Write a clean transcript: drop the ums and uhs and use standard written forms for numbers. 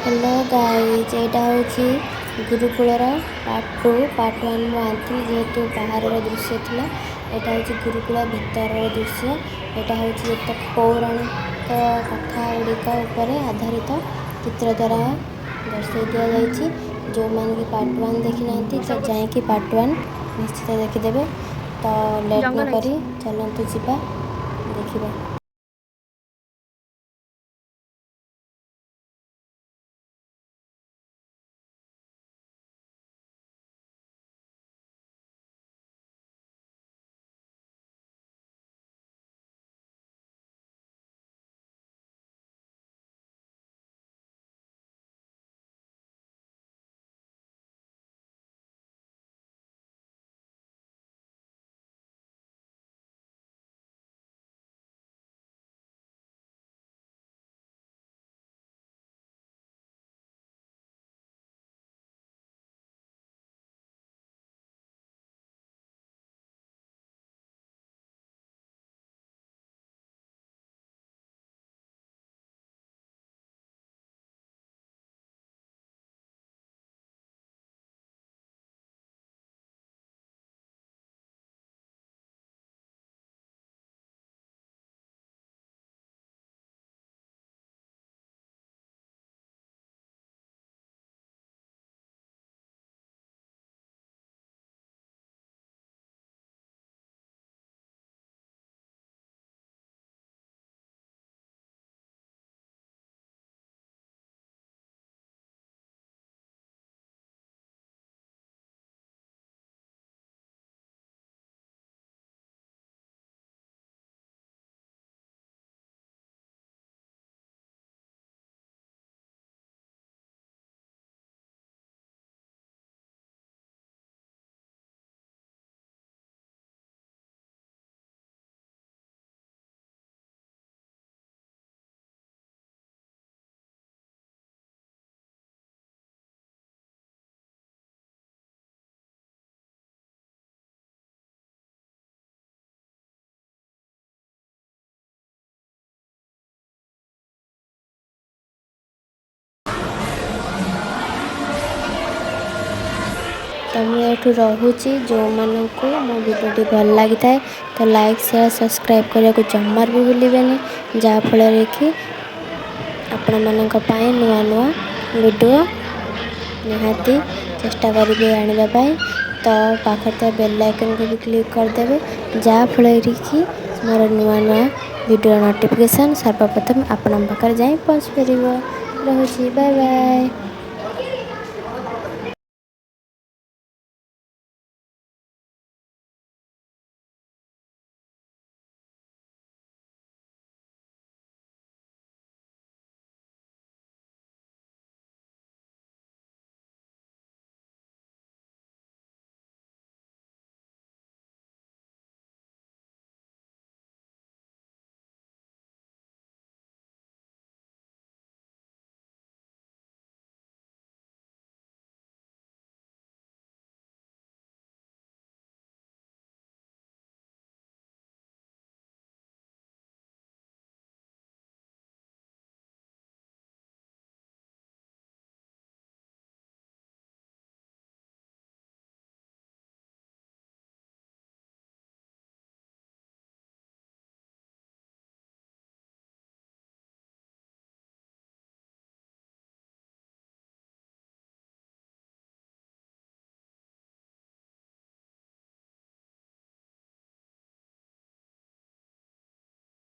Hello guys एटा हूँ गुरुकुलर part 2 part 1 मु आनी जेहेतु बाहर दृश्य थिला। एटा हूँ गुरुकुल भितर दृश्य। एटा हूँ एक पौराणिक कथा गुड़िक उपर आधारित चित्र द्वारा दर्शाई दि जाइए। जो मैंने कि पार्ट 1 देखी ना तो जाकि पार्ट 1 निश्चित देखीदे। तो लेट न करी चलतु जीवा देखा। तो मुझे रोचे जो मानक मो भिडियोटी भल लगी था तो लाइक शेयर सब्सक्राइब करने को जमार भी भूलें जहाँफल कि आपण मानक नुआ नुआ वीडियो निहाती चेष्टा करेंगे आने। तो पाखे बेल आइकन को भी क्लिक करदे जहाँफल कि मोर नुआ नुआ वीडियो नोटिफिकेशन सर्वप्रथम आपण पाखे जाए पहुँच पार। रोचे बाय बाय।